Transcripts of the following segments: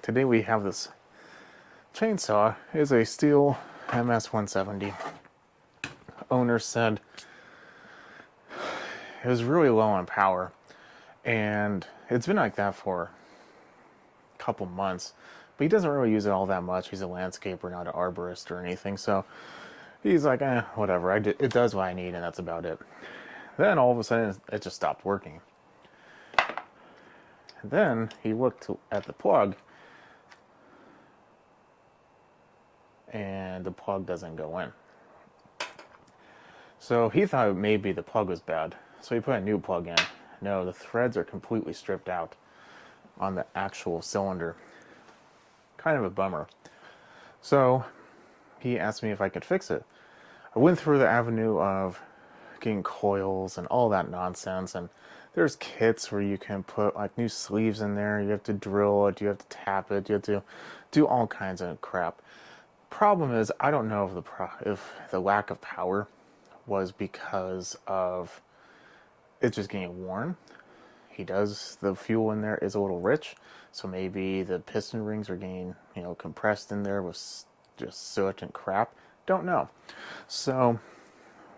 today we have this chainsaw. It's a Stihl MS-170. Owner said it was really low on power, and it's been like that for a couple months, but he doesn't really use it all that much. He's a landscaper, not an arborist or anything, so he's like, whatever, it does what I need, and that's about it. Then all of a sudden it just stopped working. And then he looked at the plug, and the plug doesn't go in. So he thought maybe the plug was bad, so he put a new plug in. No, the threads are completely stripped out on the actual cylinder. Kind of a bummer. So he asked me if I could fix it. I went through the avenue of getting coils and all that nonsense, and there's kits where you can put like new sleeves in there. You have to drill it, you have to tap it, you have to do all kinds of crap. Problem is, I don't know if the lack of power was because of it just getting worn. The fuel in there is a little rich, so maybe the piston rings are getting, compressed in there with just soot and crap. Don't know. So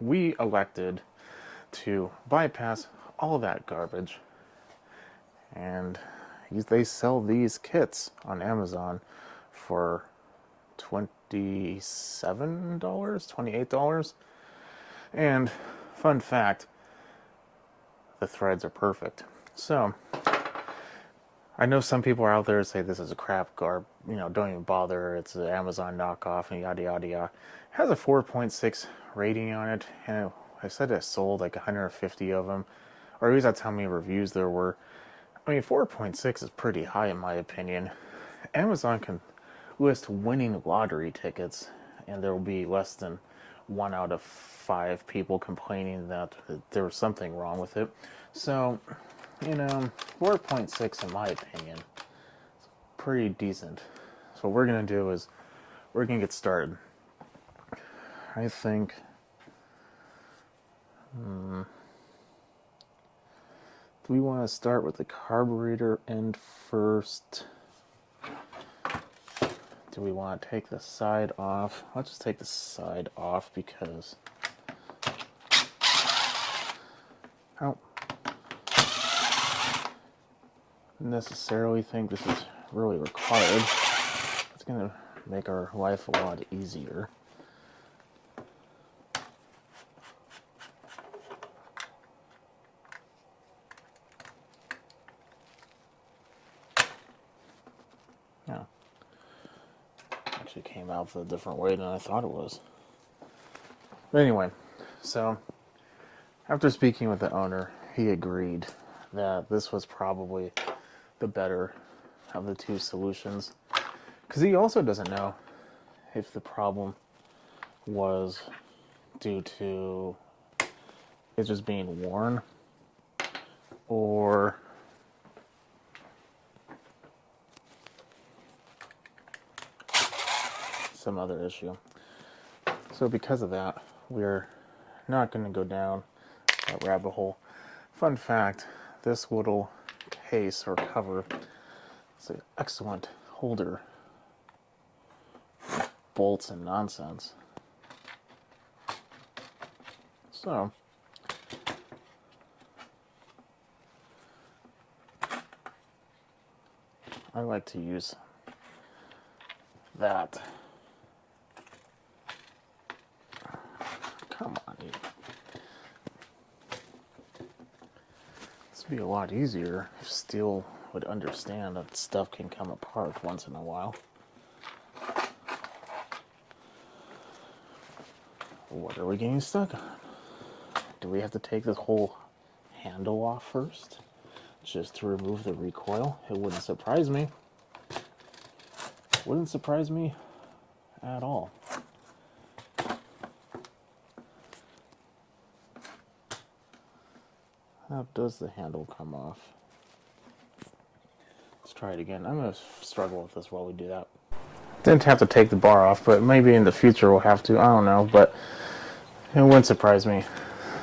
we elected to bypass all that garbage, and they sell these kits on Amazon for $27, $28. And fun fact, the threads are perfect. So I know some people are out there say this is a crap don't even bother, it's an Amazon knockoff and yada yada yada. It has a 4.6 rating on it, and I said it sold like 150 of them, or at least that's how many reviews there were. I mean, 4.6 is pretty high in my opinion. Amazon can list winning lottery tickets, and there will be less than 1 out of 5 people complaining that there was something wrong with it. So, 4.6 in my opinion is pretty decent. So what we're going to do is we're going to get started. I think do we want to start with the carburetor end first? Do we want to take the side off? I'll just take the side off because I don't necessarily think this is really required. It's going to make our life a lot easier. Yeah. Actually came out a different way than I thought it was. But anyway, so after speaking with the owner, he agreed that this was probably the better of the two solutions, because he also doesn't know if the problem was due to it just being worn or some other issue. So because of that, we're not going to go down that rabbit hole. Fun fact, this little case or cover is an excellent holder of bolts and nonsense. So I like to use that. Come on, dude. This would be a lot easier if Stihl would understand that stuff can come apart once in a while. What are we getting stuck on? Do we have to take this whole handle off first, just to remove the recoil? It wouldn't surprise me. Wouldn't surprise me at all. How does the handle come off? Let's try it again. I'm going to struggle with this while we do that. Didn't have to take the bar off, but maybe in the future we'll have to. I don't know, but it wouldn't surprise me.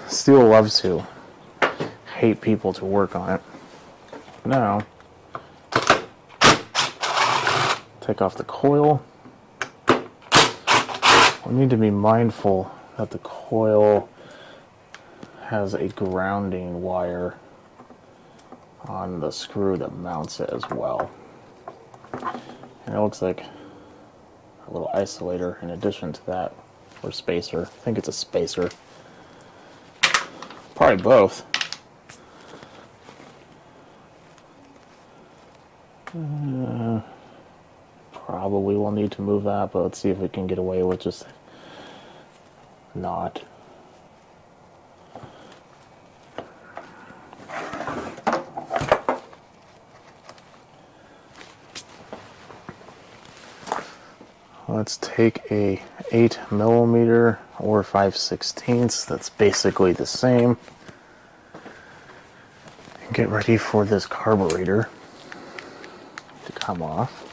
Stihl loves to hate people to work on it. Now, take off the coil. We need to be mindful that the coil has a grounding wire on the screw that mounts it as well. And it looks like a little isolator in addition to that, or spacer. I think it's a spacer. Probably both. Probably will need to move that, but let's see if we can get away with just not. Let's take a 8mm or 5/16. That's basically the same. And get ready for this carburetor to come off.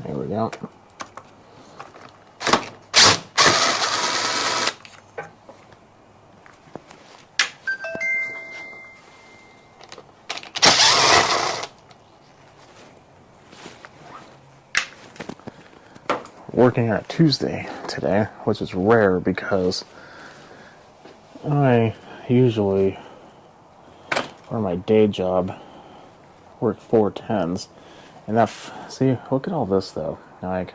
There we go. Working on a Tuesday today, which is rare because I usually, for my day job, work 4/10s, and that, see, look at all this though, like,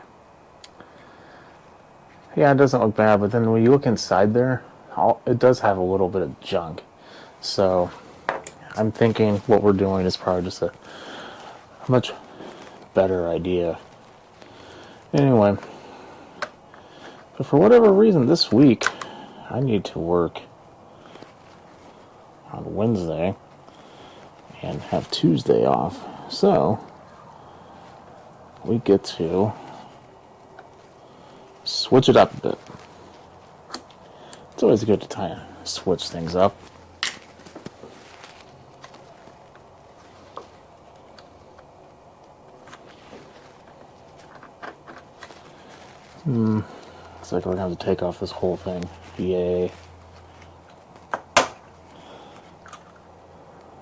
yeah, it doesn't look bad, but then when you look inside there, it does have a little bit of junk, so I'm thinking what we're doing is probably just a much better idea. Anyway, but for whatever reason this week, I need to work on Wednesday and have Tuesday off. So, we get to switch it up a bit. It's always good to try to switch things up. Looks like we're going to have to take off this whole thing. Yay.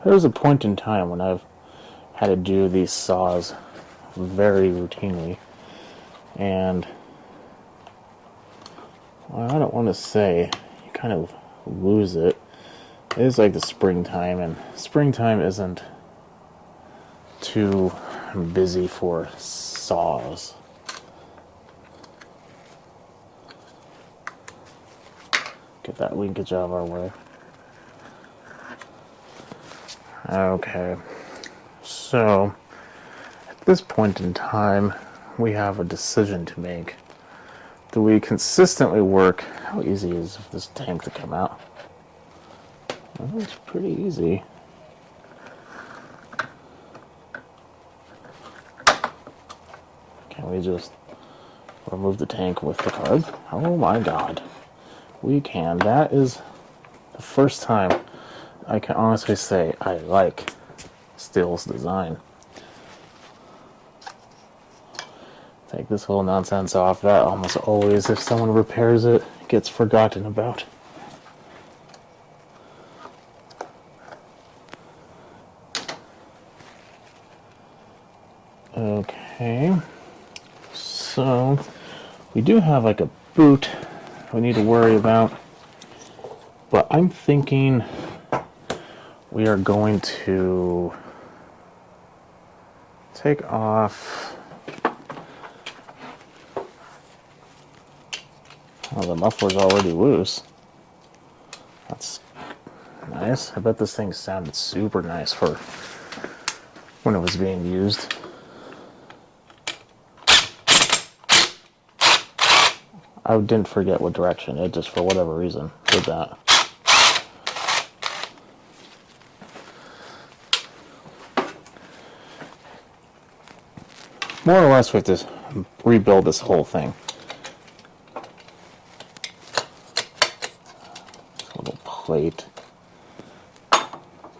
There was a point in time when I've had to do these saws very routinely. And, well, I don't want to say, you kind of lose it. It is like the springtime, and springtime isn't too busy for saws. Get that linkage out of our way. Okay, so at this point in time, we have a decision to make. Do we consistently work? How easy is this tank to come out? Well, it's pretty easy. Can we just remove the tank with the carb? Oh my god. We can. That is the first time I can honestly say I like Stihl's design. Take this whole nonsense off. That almost always, if someone repairs it, gets forgotten about. Okay. So, we do have like a boot we need to worry about, but I'm thinking we are going to take off, oh, the muffler's already loose. That's nice. I bet this thing sounded super nice for when it was being used. I didn't forget what direction. It just, for whatever reason, did that. More or less, we have to rebuild this whole thing. This little plate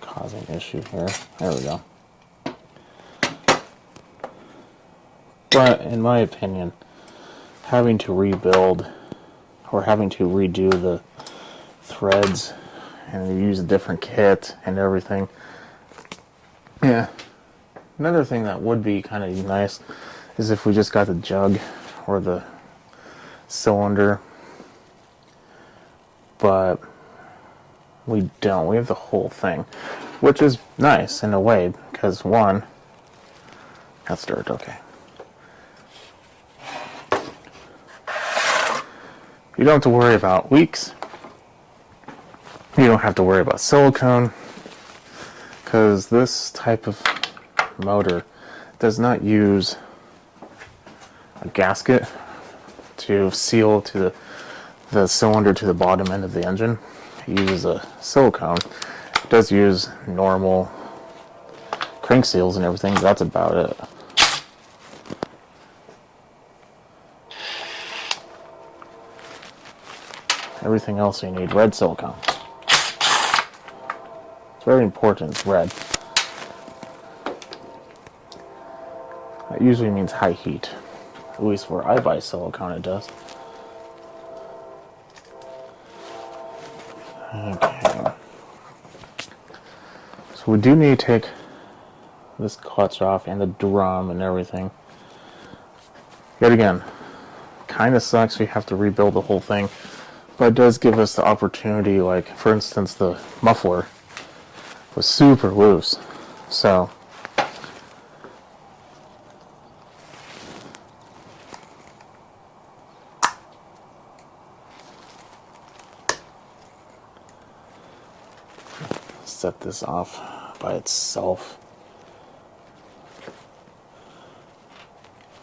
causing an issue here. There we go. But, in my opinion, having to rebuild or having to redo the threads and use a different kit and everything, Yeah. Another thing that would be kind of nice is if we just got the jug or the cylinder, but we don't. We have the whole thing, which is nice in a way, because one, that's dirt, okay. You don't have to worry about leaks. You don't have to worry about silicone, because this type of motor does not use a gasket to seal to the cylinder to the bottom end of the engine. It uses a silicone. It does use normal crank seals and everything, but that's about it. Everything else you need red silicone. It's very important, it's red. That usually means high heat. At least where I buy silicone it does. Okay. So we do need to take this clutch off and the drum and everything. Yet again, kind of sucks we have to rebuild the whole thing, but it does give us the opportunity, like for instance the muffler was super loose, so set this off by itself.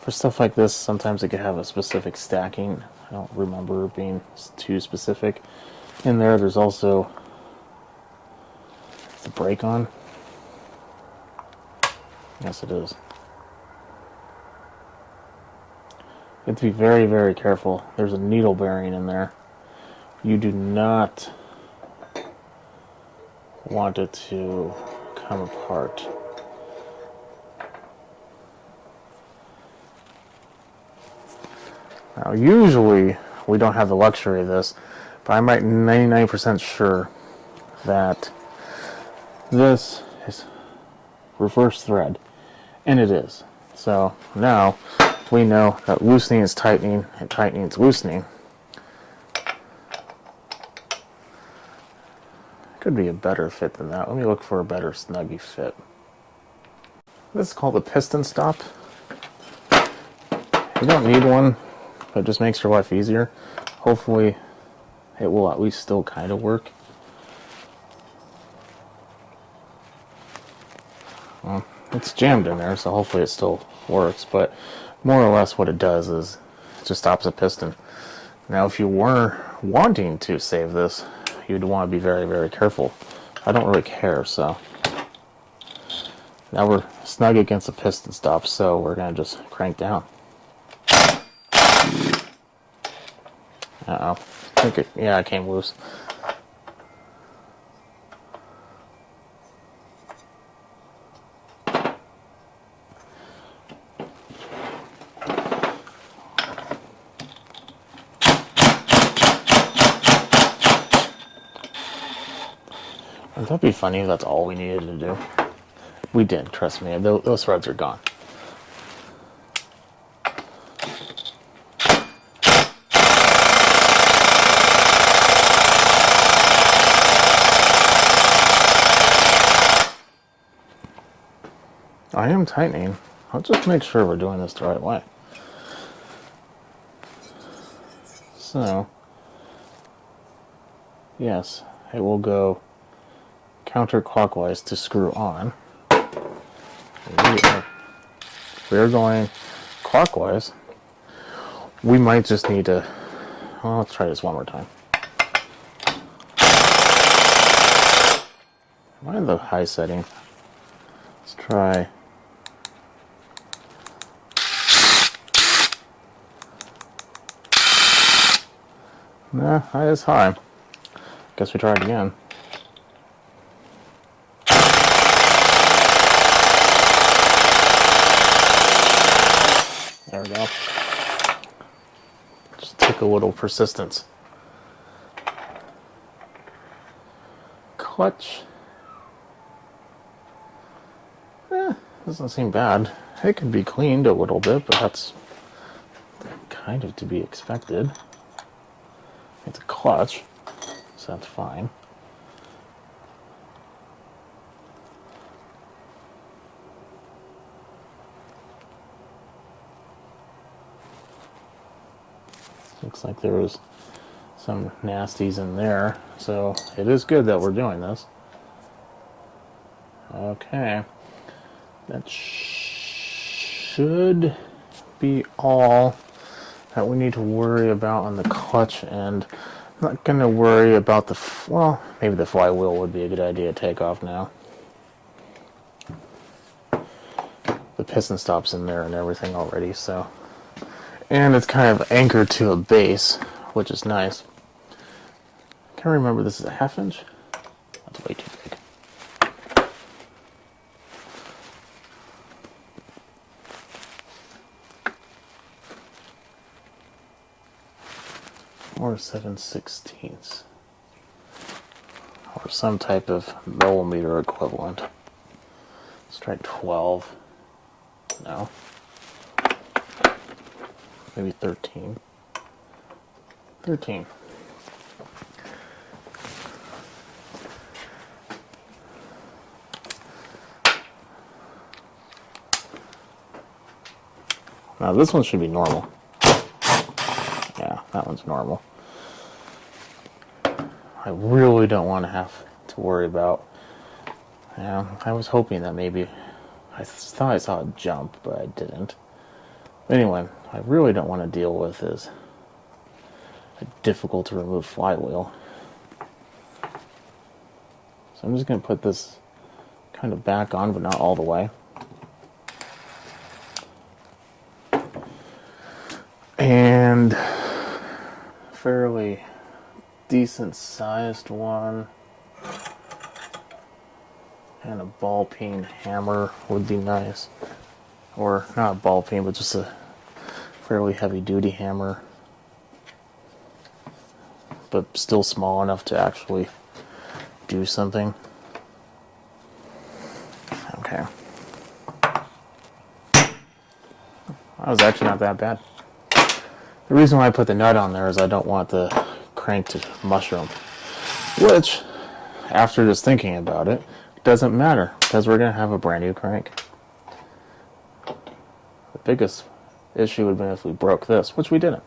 For stuff like this, sometimes it could have a specific stacking. I don't remember it being too specific. In there, there's also the brake on. Yes, it is. You have to be very, very careful. There's a needle bearing in there. You do not want it to come apart. Now, usually we don't have the luxury of this, but I'm like 99% sure that this is reverse thread, and it is. So now we know that loosening is tightening and tightening is loosening. Could be a better fit than that. Let me look for a better snuggy fit. This is called a piston stop. You don't need one, but it just makes your life easier. Hopefully it will at least still kind of work. Well, it's jammed in there, so hopefully it still works, but more or less what it does is it just stops a piston. Now if you were wanting to save this, you'd want to be very, very careful. I don't really care, so. Now we're snug against the piston stop, so we're going to just crank down. Uh-oh. I think it came loose. That'd be funny if that's all we needed to do. We did, trust me. Those threads are gone. I am tightening. I'll just make sure we're doing this the right way. So, yes, it will go counterclockwise to screw on. We are going clockwise. We might just need to, well, let's try this one more time. Am I in the high setting? Let's try. Nah, that is high. Guess we try it again. There we go. Just took a little persistence. Clutch. Doesn't seem bad. It could be cleaned a little bit, but that's kind of to be expected. It's a clutch, so that's fine. Looks like there was some nasties in there, so it is good that we're doing this. Okay, that should be all that we need to worry about on the clutch end. I'm not going to worry about the, well, maybe the flywheel would be a good idea to take off now. The piston stop's in there and everything already, so. And it's kind of anchored to a base, which is nice. I can't remember, this is a 1/2 inch? That's way too big. Or 7/16, or some type of millimeter equivalent. Let's try 12. No. Maybe 13. 13. Now this one should be normal. Yeah, that one's normal. I really don't want to have to worry about. Yeah, I was hoping that maybe I thought I saw a jump, but I didn't. Anyway, I really don't want to deal with is a difficult to remove flywheel. So I'm just going to put this kind of back on, but not all the way. And fairly decent sized one. And a ball peen hammer would be nice. Or not a ball peen, but just a fairly heavy duty hammer. But still small enough to actually do something. Okay. That was actually not that bad. The reason why I put the nut on there is I don't want the crank to mushroom. Which, after just thinking about it, doesn't matter, because we're going to have a brand new crank. The biggest issue would have been if we broke this, which we didn't.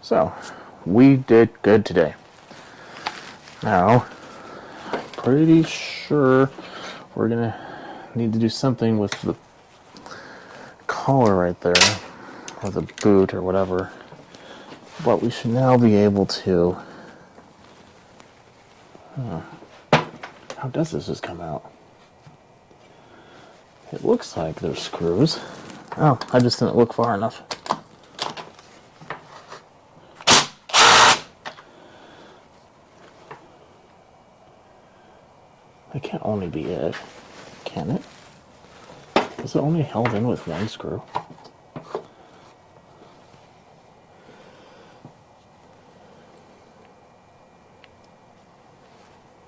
So, we did good today. Now, I'm pretty sure we're going to need to do something with the collar right there, or the boot, or whatever. But we should now be able to... How does this just come out? It looks like there's screws. Oh, I just didn't look far enough. That can't only be it, can it? Is it only held in with one screw?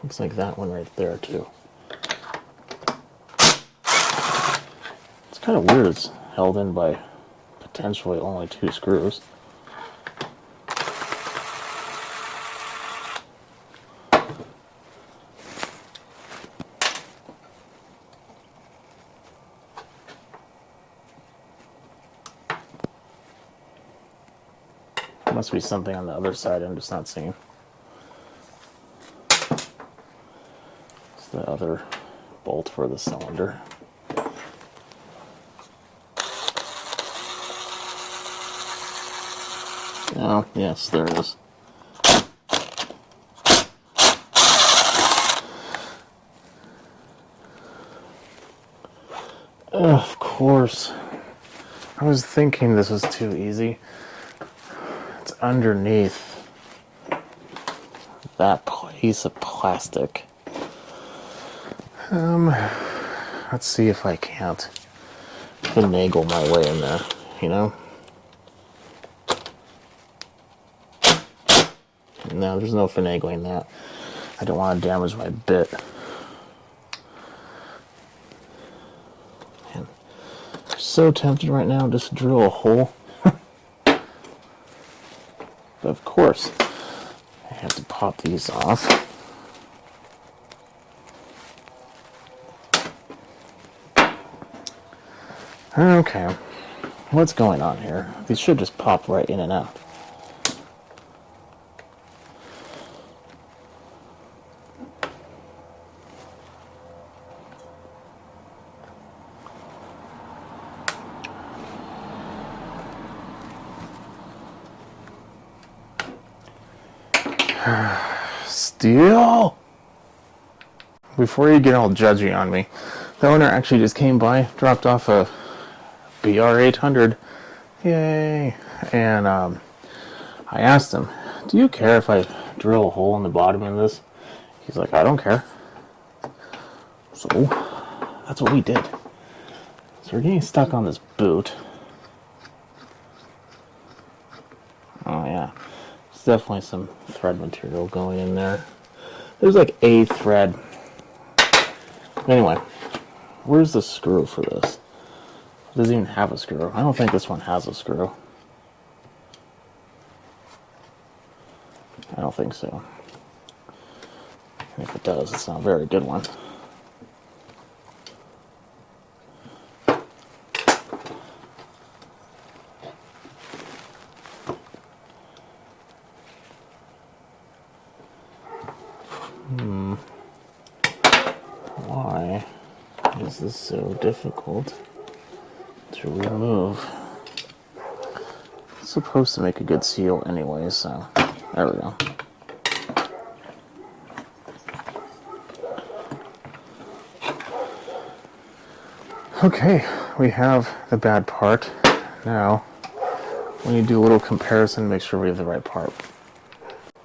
Looks like that one right there too. It's kind of weird it's held in by potentially only 2 screws. There must be something on the other side I'm just not seeing. The other bolt for the cylinder. Oh, yes, there it is. Of course. I was thinking this was too easy. It's underneath that piece of plastic. Let's see if I can't finagle my way in there, you know? No, there's no finagling that. I don't want to damage my bit. So tempted right now just to drill a hole. But of course, I have to pop these off. Okay, what's going on here? These should just pop right in and out. Stihl! Before you get all judgy on me, the owner actually just came by, dropped off a BR800. Yay! And I asked him, do you care if I drill a hole in the bottom of this? He's like, I don't care. So, that's what we did. So we're getting stuck on this boot. Oh yeah, there's definitely some thread material going in there. There's like a thread. Anyway, where's the screw for this? It doesn't even have a screw. I don't think this one has a screw. I don't think so. And if it does, it's not a very good one. Why is this so difficult to remove? It's supposed to make a good seal anyway, so there we go. Okay, we have the bad part. Now, we need to do a little comparison, make sure we have the right part.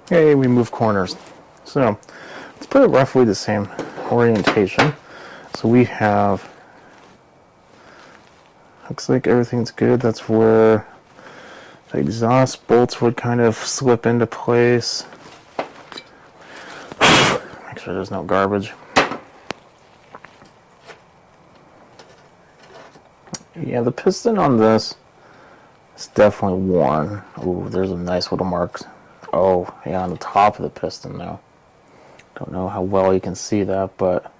Okay, we move corners. So, let's put it roughly the same orientation. So we have, looks like everything's good. That's where the exhaust bolts would kind of slip into place. Make sure there's no garbage. Yeah, the piston on this is definitely worn. Ooh, there's a nice little mark. Oh, yeah, on the top of the piston now. Don't know how well you can see that, but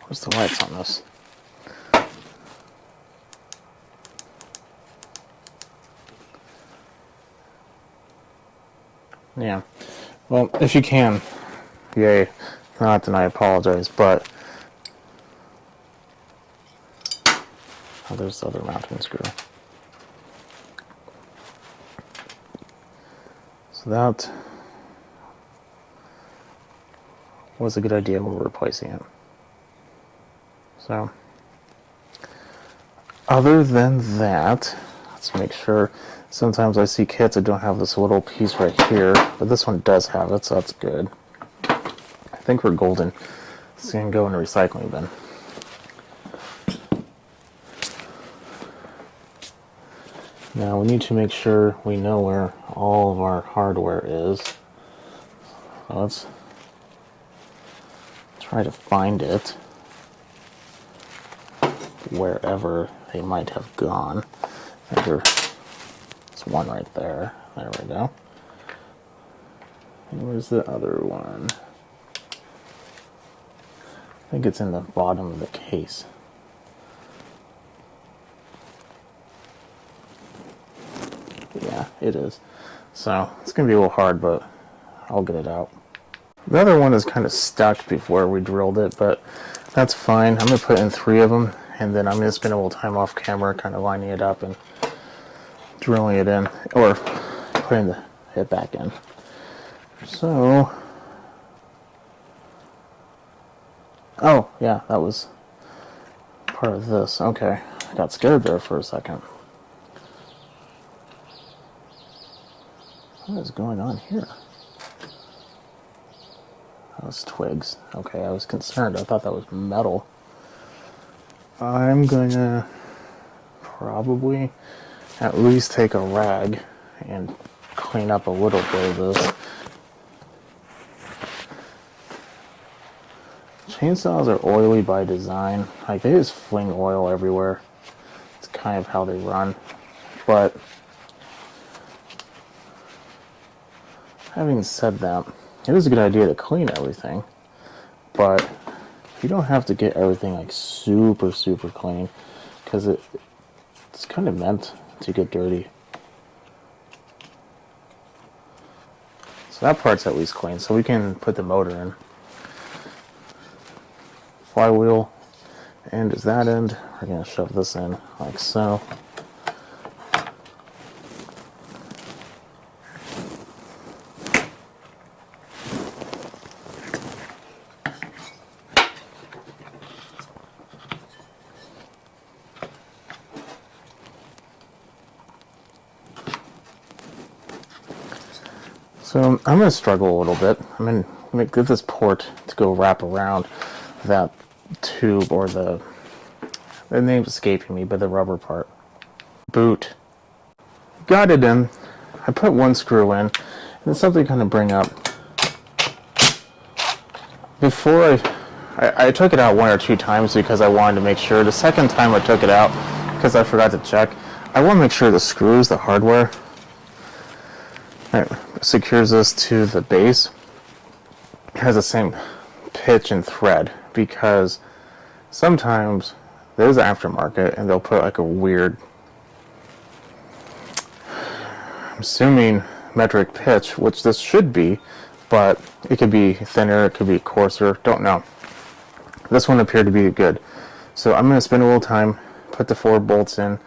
where's the lights on this? Yeah. Well, if you can, yay. Not that I apologize, but oh, there's the other mounting screw. So that was a good idea when we were replacing it. So, other than that, let's make sure. Sometimes I see kits that don't have this little piece right here, but this one does have it, so that's good. I think we're golden. It's going to go in the recycling bin. Now we need to make sure we know where all of our hardware is. So let's try to find it wherever they might have gone. There's one right there. There we go. And where's the other one? I think it's in the bottom of the case. Yeah, it is. So it's going to be a little hard, but I'll get it out. The other one is kind of stuck before we drilled it, but that's fine. I'm going to put in 3 of them, and then I'm going to spend a little time off camera kind of lining it up and drilling it in, or putting it back in. So, oh yeah, that was part of this. Okay, I got scared there for a second. What is going on here? That was twigs. Okay, I was concerned. I thought that was metal. I'm gonna probably at least take a rag and clean up a little bit of this. Chainsaws are oily by design. Like, they just fling oil everywhere. It's kind of how they run. But having said that, it is a good idea to clean everything. But you don't have to get everything like super clean, because it's kind of meant to get dirty. So that part's at least clean, so we can put the motor in. Flywheel end is that end. We're going to shove this in like so. So I'm going to struggle a little bit. I'm going to get this port to go wrap around that tube, or the name's escaping me, but the rubber part. Boot. Got it in. I put one screw in, and something kind of bring up. Before I took it out 1 or 2 times because I wanted to make sure. The second time I took it out because I forgot to check. I want to make sure the screws, the hardware, secures this to the base, has the same pitch and thread, because sometimes there's aftermarket and they'll put like a weird, I'm assuming metric pitch, which this should be, but it could be thinner, it could be coarser, don't know. This one appeared to be good. So I'm going to spend a little time, put the 4 bolts in,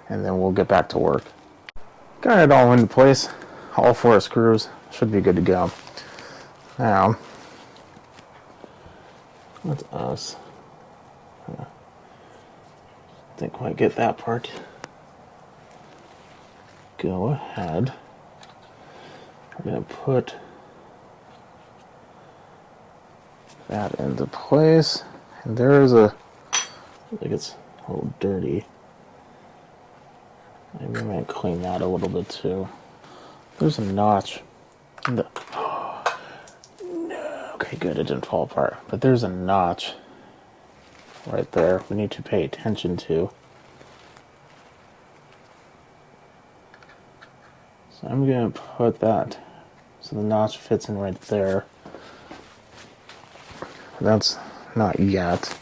and then we'll get back to work. Got it all into place. All 4 screws should be good to go. Now, let us, didn't quite get that part. Go ahead. We're going to put that into place. And there is a, I think it's a little dirty. Maybe I'm going to clean that a little bit too. There's a notch in the, oh, no. Okay, good, it didn't fall apart. But there's a notch right there we need to pay attention to. So I'm going to put that so the notch fits in right there. That's not yet.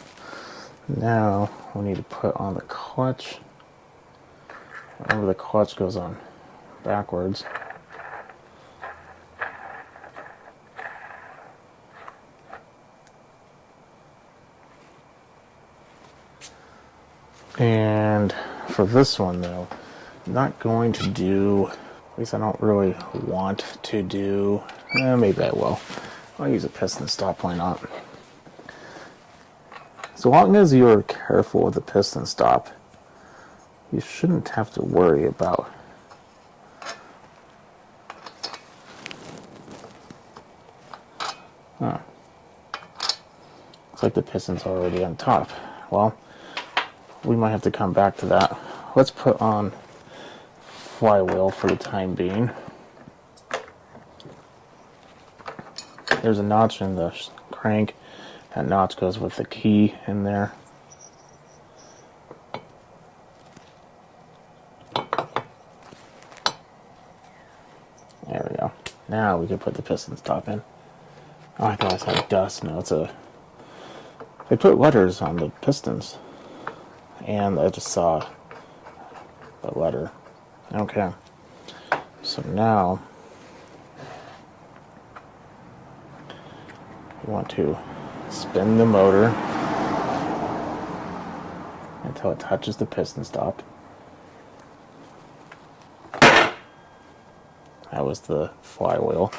Now we need to put on the clutch. Remember, the clutch goes on backwards. And for this one though, I'm not going to do, at least I don't really want to do, maybe I will. I'll use a piston stop, why not? So long as you're careful with the piston stop, you shouldn't have to worry about Looks like the piston's already on top. Well, we might have to come back to that. Let's put on flywheel for the time being. There's a notch in the crank. That notch goes with the key in there. There we go. Now we can put the piston stop in. Oh, I thought I saw dust. No, it's a... They put letters on the pistons. And I just saw the letter. Okay. So now we want to spin the motor until it touches the piston stop. That was the flywheel.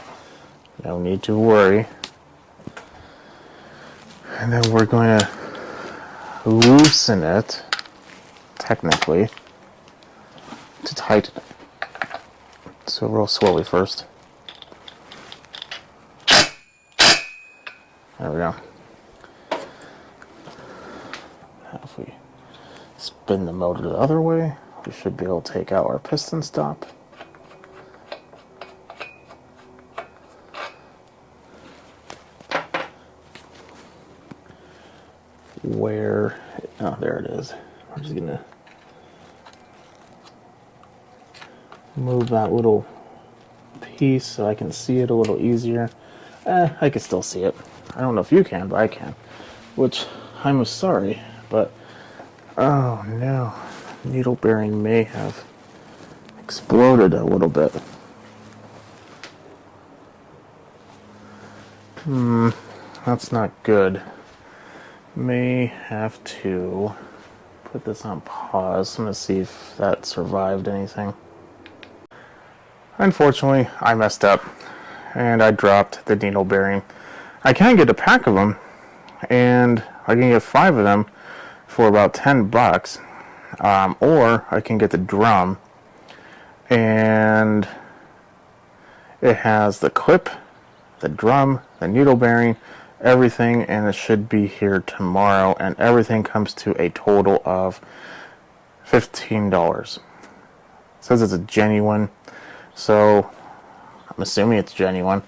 No need to worry. And then we're going to loosen it, technically, to tighten it. So real slowly first. There we go. Now if we spin the motor the other way, we should be able to take out our piston stop. where, oh, there it is. I'm just gonna move that little piece so I can see it a little easier. I can still see it. I don't know if you can, but I can. Which, I'm sorry, but oh no, needle bearing may have exploded a little bit. That's not good. May have to put this on pause. I'm gonna see if that survived anything. Unfortunately, I messed up and I dropped the needle bearing. I can get a pack of them, and I can get 5 of them for about $10. Or I can get the drum, and it has the clip, the drum, the needle bearing, everything, and it should be here tomorrow, and everything comes to a total of $15. It says it's a genuine, so I'm assuming it's genuine.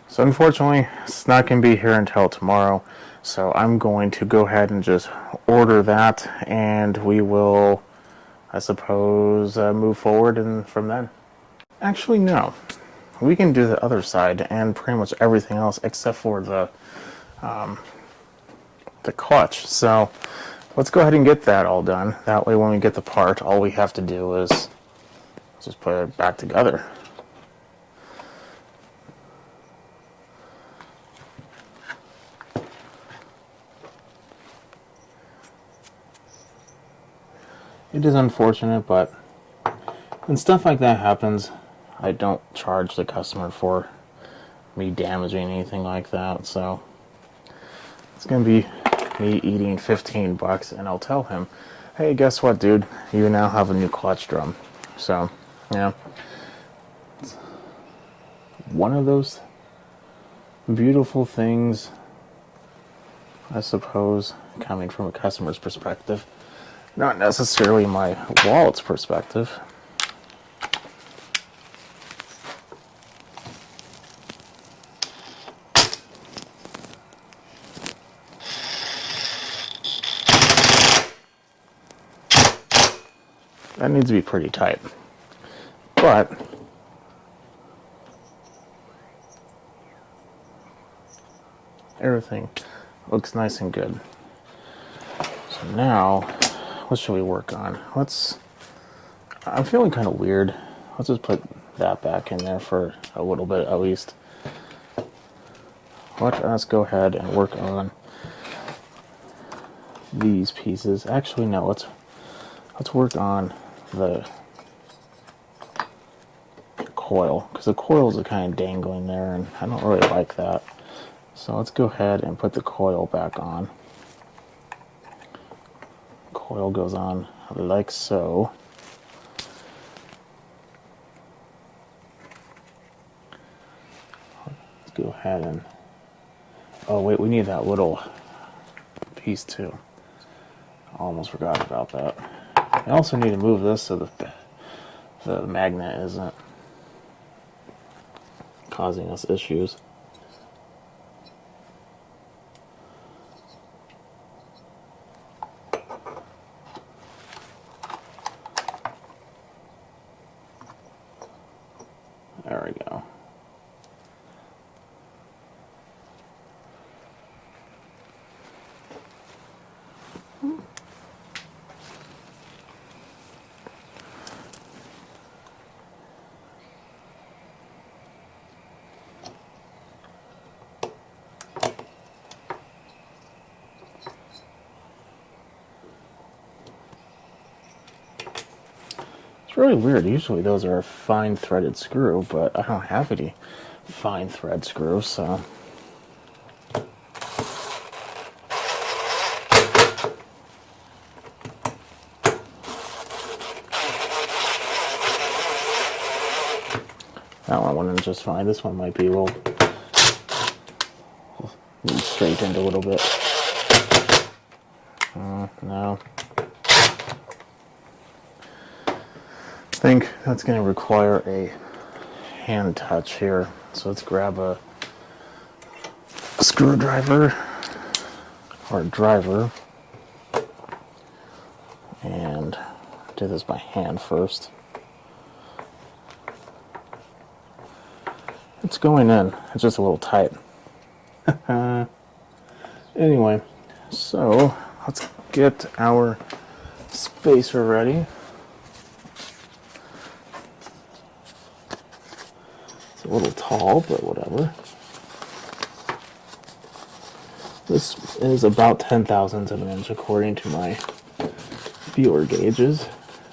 So unfortunately, it's not going to be here until tomorrow, so I'm going to go ahead and just order that, and we will, I suppose, move forward and from then. Actually, no. We can do the other side and pretty much everything else except for the clutch. So let's go ahead and get that all done. That way when we get the part, all we have to do is just put it back together. It is unfortunate, but when stuff like that happens, I don't charge the customer for me damaging anything like that, so it's gonna be me eating $15, and I'll tell him, hey, guess what, dude, you now have a new clutch drum. So yeah, it's one of those beautiful things, I suppose, coming from a customer's perspective, not necessarily my wallet's perspective. That needs to be pretty tight, but everything looks nice and good. So now, what should we work on? I'm feeling kind of weird. Let's just put that back in there for a little bit at least. Let's go ahead and work on these pieces. Actually, no, let's work on the coil, because the coils are kind of dangling there and I don't really like that. So let's go ahead and put the coil back on. Coil goes on like so. Let's go ahead and, oh wait, we need that little piece too. I almost forgot about that. I also need to move this so the magnet isn't causing us issues. There we go. It's really weird. Usually those are a fine threaded screw, but I don't have any fine thread screws, so. That one went in just fine. This one might be a little straightened a little bit. No. I think that's going to require a hand touch here. So let's grab a screwdriver or a driver. And do this by hand first. It's going in. It's just a little tight. Anyway, so let's get our spacer ready. It's a little tall, but whatever. This is about 10,000ths of an inch according to my feeler gauges.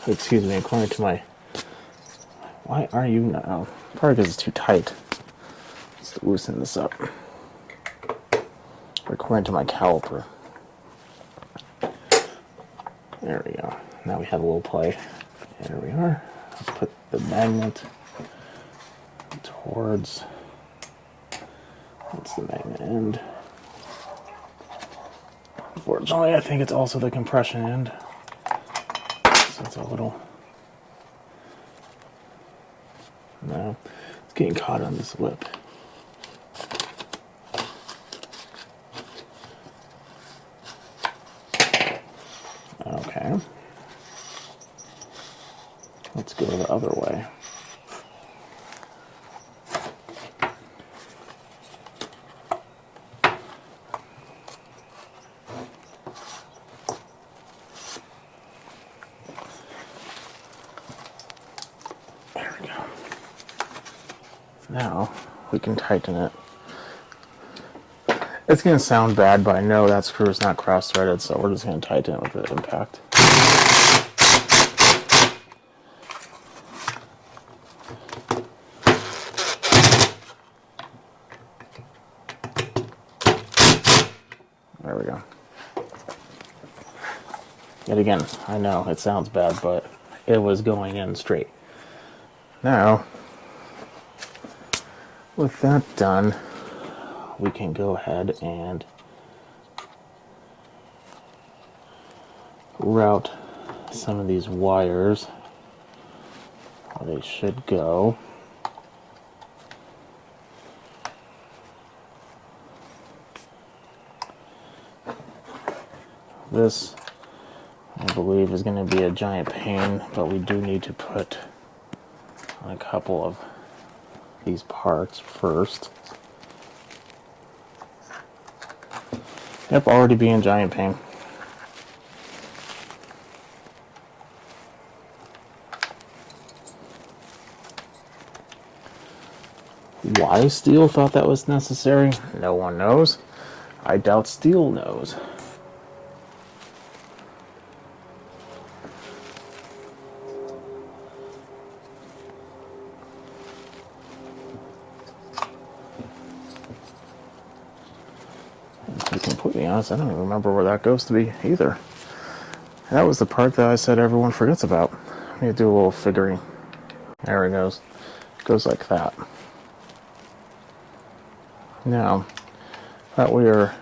Excuse me, according to my... Why are you now? Probably because it's too tight. Let's loosen this up. According to my caliper. There we go. Now we have a little play. There we are. Let's put the magnet towards... What's the magnet end? Unfortunately, I think it's also the compression end. So it's a little... No, it's getting caught on this lip. Okay. Let's go the other way. There we go. Now we can tighten it. It's going to sound bad, but I know that screw is not cross-threaded, so we're just going to tighten it with the impact. There we go. Yet again, I know it sounds bad, but it was going in straight. Now, with that done, we can go ahead and route some of these wires where they should go. This, I believe, is going to be a giant pain, but we do need to put on a couple of these parts first. Yep, already being giant pain. Why Stihl thought that was necessary, no one knows. I doubt Stihl knows. To be completely honest, I don't even remember where that goes to be either. And that was the part that I said everyone forgets about. I need to do a little figuring. There it goes. It goes like that. Now that we are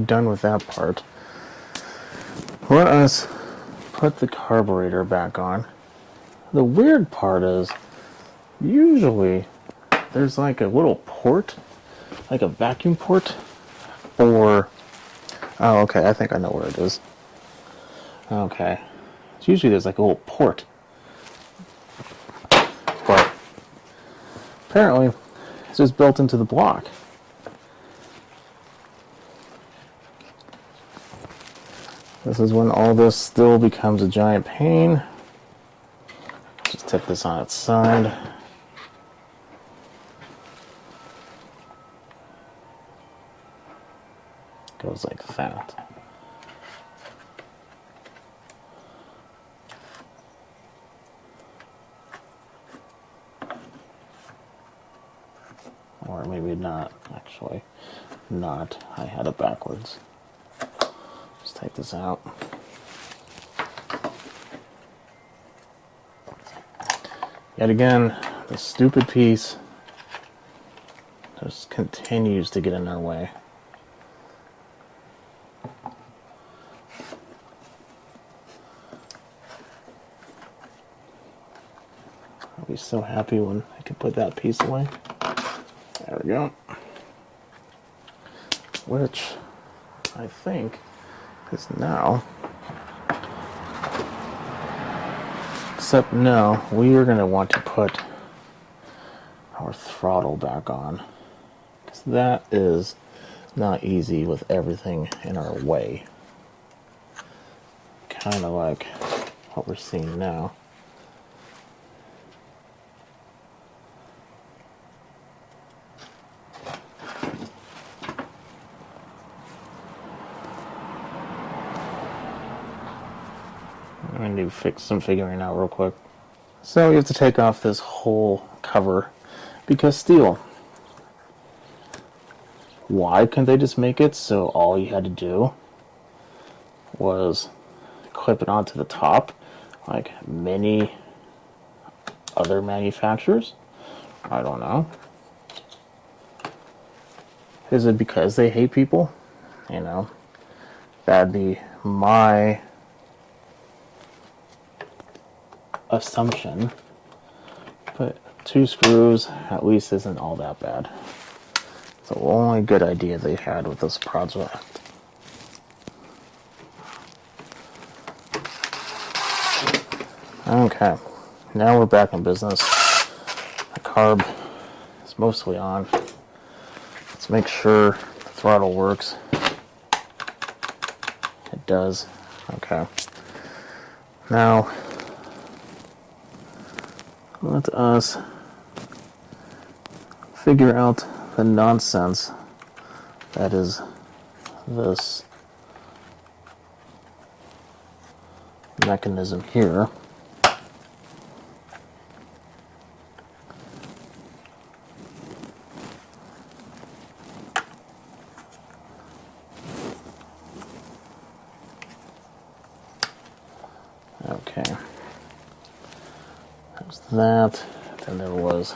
done with that part, let us put the carburetor back on. The weird part is, usually there's like a little port, like a vacuum port, or, oh, okay, I think I know where it is. Okay, so usually there's like a little port, but apparently it's just built into the block. This is when all this still becomes a giant pain. Just tip this on its side. Goes like that. Or maybe not, actually. Not. I had it backwards. Just take this out. Yet again, the stupid piece just continues to get in our way. I'll be so happy when I can put that piece away. There we go. Which I think is now Except no, we are going to want to put our throttle back on, because that is not easy with everything in our way. Kind of like what we're seeing now. I'm going to fix some figuring out real quick. So you have to take off this whole cover because Stihl. Why couldn't they just make it so all you had to do was clip it onto the top like many other manufacturers? I don't know. Is it because they hate people? You know, that'd be my assumption. But 2 screws at least isn't all that bad. It's the only good idea they had with this project. Okay, now we're back in business. The carb is mostly on. Let's make sure the throttle works. It does. Okay. Now, let us figure out the nonsense that is this mechanism here. Okay. There's that. Then there was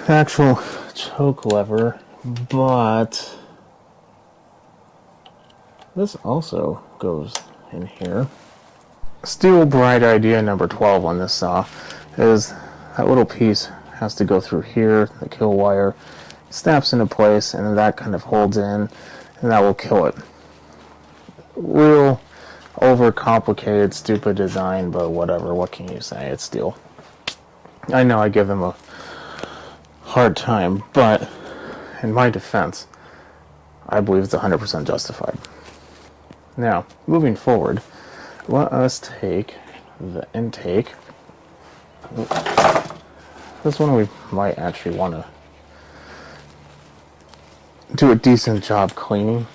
actual choke lever, but this also goes in here. Stihl bright idea number 12 on this saw is that little piece has to go through here, the kill wire snaps into place, and then that kind of holds in, and that will kill it. Real overcomplicated, stupid design, but whatever, what can you say? It's Stihl. I know I give them a hard time, but in my defense, I believe it's 100% justified. Now, moving forward, let us take the intake. This one we might actually want to do a decent job cleaning.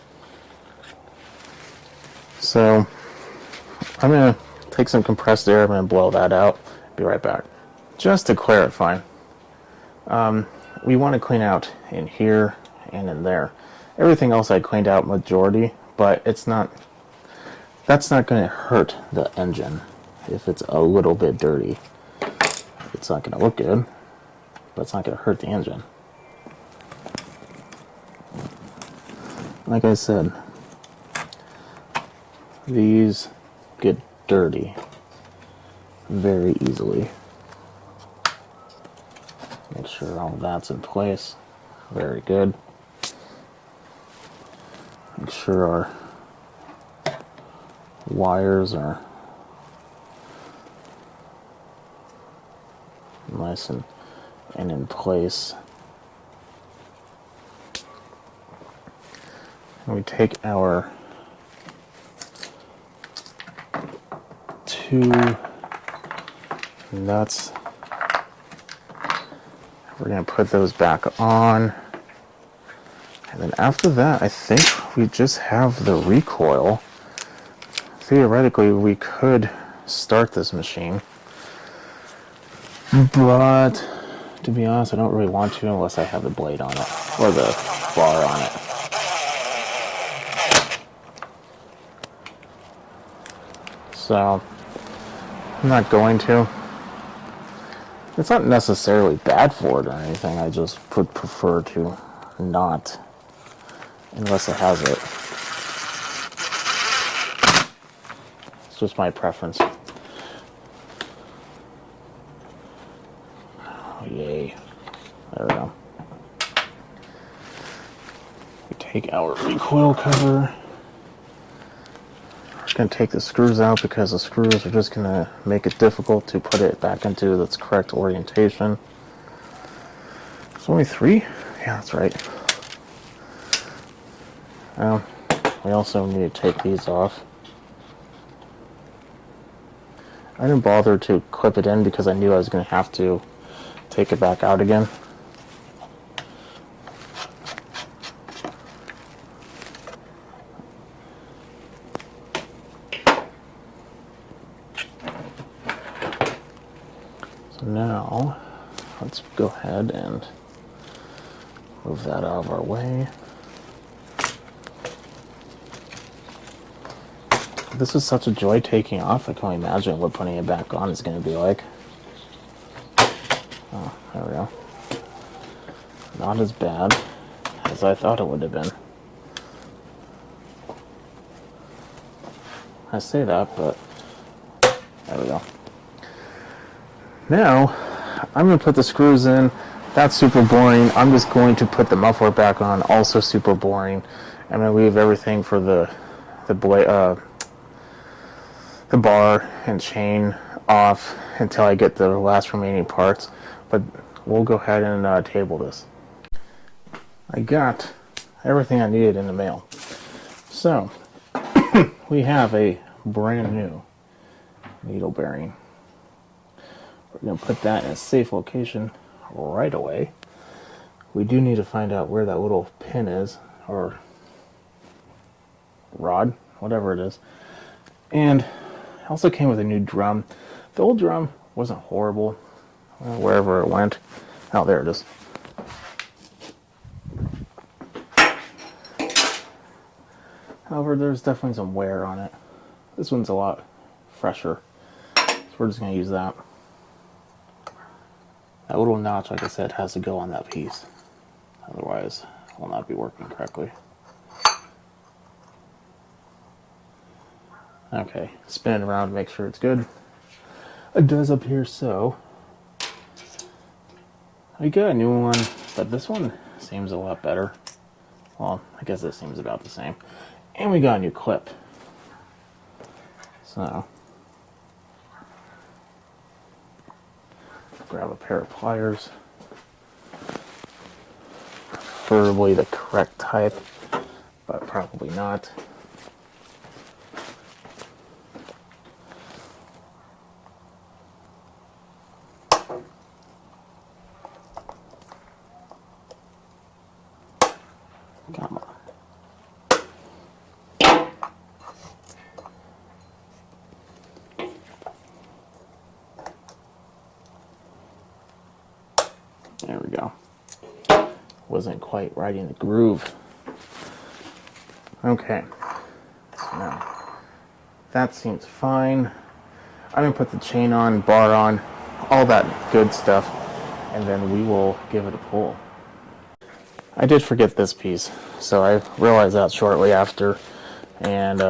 So, I'm going to take some compressed air, I'm going to blow that out, be right back. Just to clarify, we want to clean out in here and in there. Everything else I cleaned out majority, but that's not going to hurt the engine if it's a little bit dirty. It's not going to look good, but it's not going to hurt the engine. Like I said, these get dirty very easily. Make sure all that's in place. Very good. Make sure our wires are nice and in place. And we take our 2 nuts. We're going to put those back on. And then after that, I think we just have the recoil. Theoretically, we could start this machine. But, to be honest, I don't really want to unless I have the blade on it. Or the bar on it. So, I'm not going to. It's not necessarily bad for it or anything, I just would prefer to not, unless it has it. It's just my preference. Oh, yay. There we go. We take our recoil cover, going to take the screws out because the screws are just going to make it difficult to put it back into its correct orientation. It's only 3? Yeah, that's right. We also need to take these off. I didn't bother to clip it in because I knew I was going to have to take it back out again. So now, let's go ahead and move that out of our way. This is such a joy taking off. I can't imagine what putting it back on is going to be like. Oh, there we go. Not as bad as I thought it would have been. I say that, but there we go. Now, I'm going to put the screws in. That's super boring. I'm just going to put the muffler back on. Also super boring. I'm going to leave everything for the bar and chain off until I get the last remaining parts. But we'll go ahead and table this. I got everything I needed in the mail. So, we have a brand new needle bearing. We're going to put that in a safe location right away. We do need to find out where that little pin is, or rod, whatever it is. And it also came with a new drum. The old drum wasn't horrible, wherever it went. Oh, there it is. However, there's definitely some wear on it. This one's a lot fresher, so we're just going to use that. That little notch, like I said, has to go on that piece. Otherwise, it will not be working correctly. Okay, spin it around to make sure it's good. It does appear so. I got a new one, but this one seems a lot better. Well, I guess it seems about the same. And we got a new clip. So, grab a pair of pliers. Preferably the correct type, but probably not. Come on. There we go. Wasn't quite right in the groove. Okay. Now, that seems fine. I'm going to put the chain on, bar on, all that good stuff, and then we will give it a pull. I did forget this piece, so I realized that shortly after, and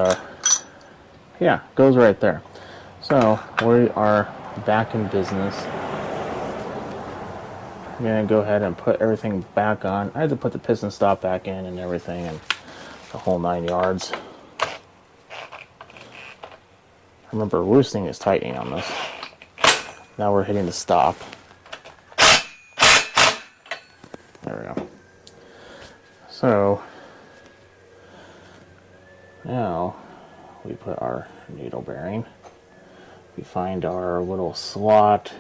yeah, goes right there. So we are back in business. I'm going to go ahead and put everything back on. I had to put the piston stop back in and everything, and the whole 9 yards. Remember, loosening is tightening on this. Now we're hitting the stop. There we go. So, now we put our needle bearing. We find our little slot,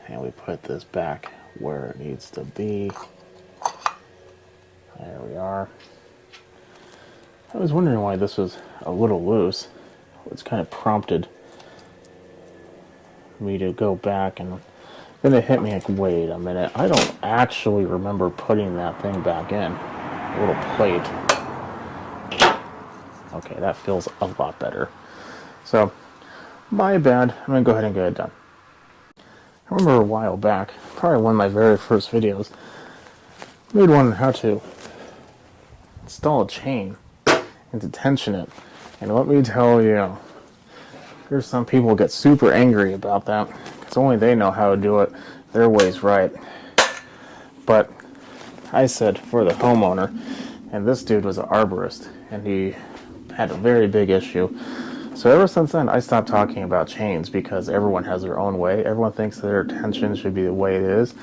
and we put this back where it needs to be. There we are. I was wondering why this was a little loose. It's kind of prompted me to go back, and then it hit me like, wait a minute, I don't actually remember putting that thing back in. A little plate. Okay, that feels a lot better. So, my bad. I'm going to go ahead and get it done. I remember a while back, probably one of my very first videos, made one on how to install a chain and to tension it. And let me tell you, there's some people who get super angry about that because only they know how to do it their way's right. But I said for the homeowner, and this dude was an arborist, and he had a very big issue So ever since then, I stopped talking about chains because everyone has their own way. Everyone thinks their tension should be the way it is.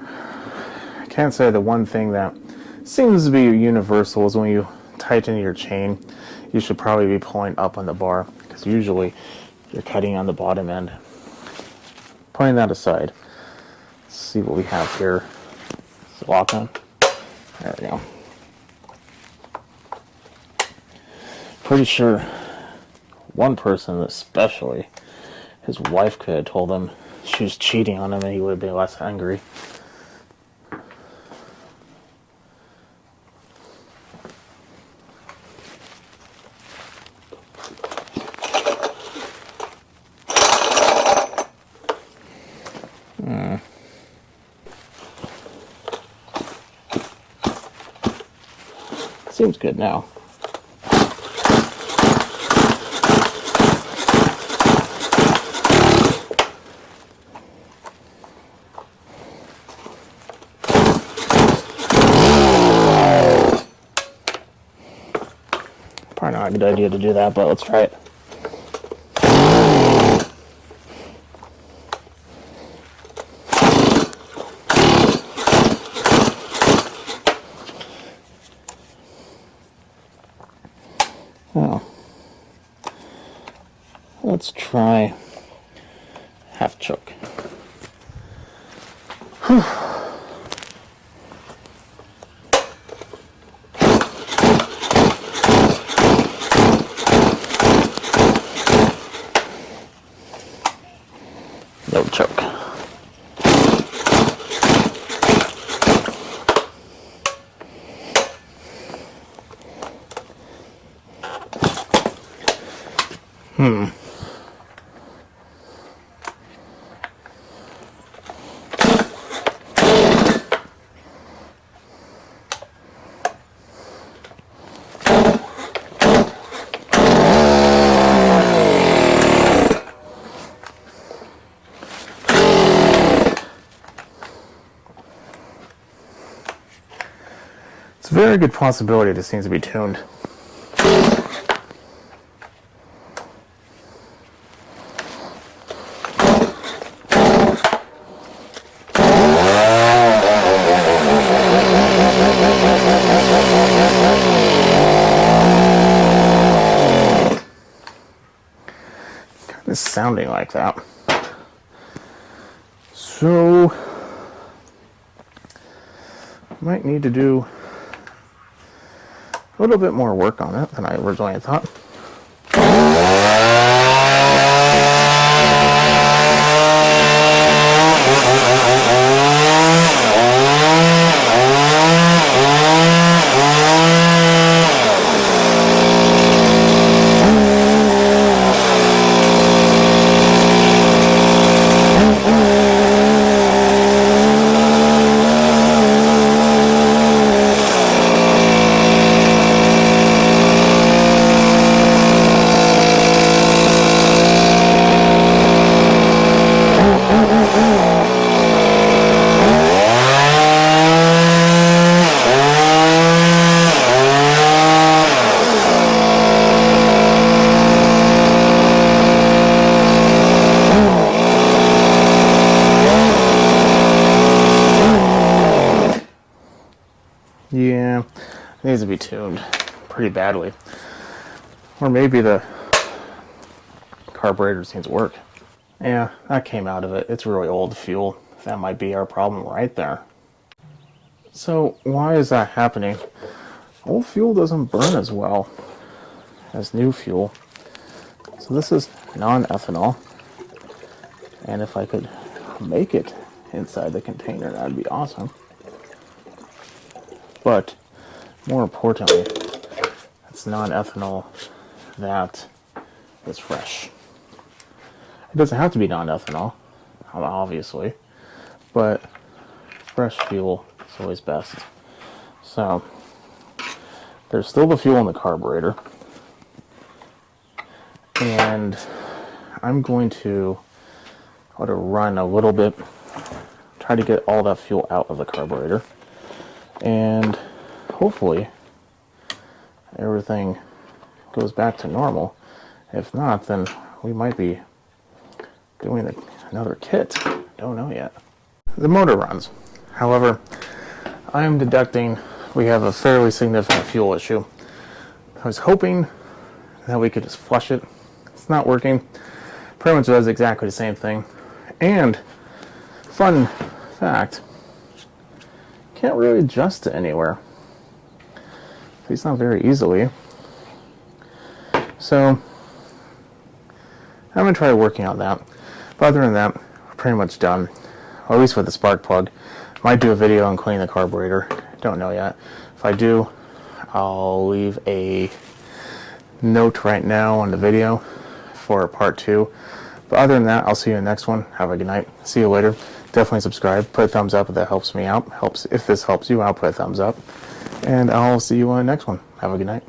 I can't say the one thing that seems to be universal is when you tighten your chain, you should probably be pulling up on the bar because usually you're cutting on the bottom end. Putting that aside, let's see what we have here. Is it lock on? There we go. Pretty sure one person especially, his wife could have told him she was cheating on him and he would have been less angry. Seems good now. Probably not a good idea to do that, but let's try it. Well, let's try half choke. Whew. No choke. It's a very good possibility this needs to be tuned. Kind of sounding like that. So, might need to do a little bit more work on it than I originally thought. Yeah, it needs to be tuned pretty badly. Or maybe the carburetor needs to work. Yeah, that came out of it. It's really old fuel. That might be our problem right there. So why is that happening? Old fuel doesn't burn as well as new fuel. So this is non-ethanol. And if I could make it inside the container, that'd be awesome. But more importantly, it's non-ethanol that is fresh. It doesn't have to be non-ethanol, obviously, but fresh fuel is always best. So there's still the fuel in the carburetor, and I'm going to let it run a little bit, try to get all that fuel out of the carburetor, and hopefully everything goes back to normal If not, then we might be doing another kit. Don't know yet. The motor runs. However, I am deducting we have a fairly significant fuel issue. I was hoping that we could just flush it. It's not working. Pretty much does exactly the same thing. And, fun fact, can't really adjust it anywhere. At least not very easily. So, I'm going to try working on that. But other than that, we're pretty much done. Or at least with the spark plug. Might do a video on cleaning the carburetor. Don't know yet. If I do, I'll leave a note right now on the video for part 2. But other than that, I'll see you in the next one. Have a good night. See you later. Definitely subscribe. Put a thumbs up if that helps me out. If this helps you, I'll put a thumbs up. And I'll see you on the next one. Have a good night.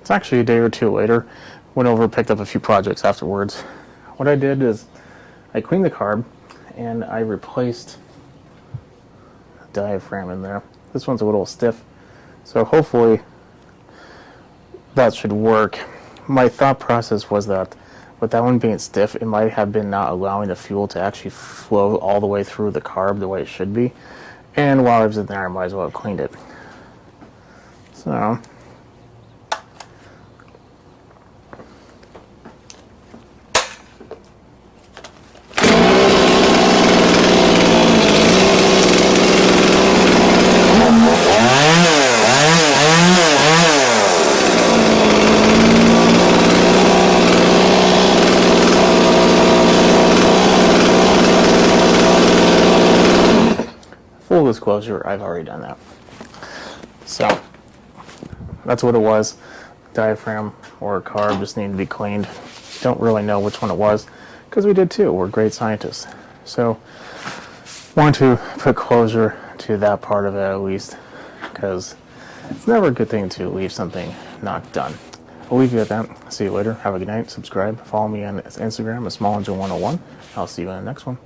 It's actually a day or two later. Went over, picked up a few projects afterwards. What I did is I cleaned the carb and I replaced the diaphragm in there. This one's a little stiff, so hopefully that should work. My thought process was that with that one being stiff, it might have been not allowing the fuel to actually flow all the way through the carb the way it should be. And while I was in there, I might as well have cleaned it. So full disclosure, I've already done that. So that's what it was. Diaphragm or carb just needed to be cleaned. Don't really know which one it was because we did too. We're great scientists. So want to put closure to that part of it at least, because it's never a good thing to leave something not done. I'll leave you at that. See you later. Have a good night. Subscribe. Follow me on Instagram at SmallEngine101. I'll see you in the next one.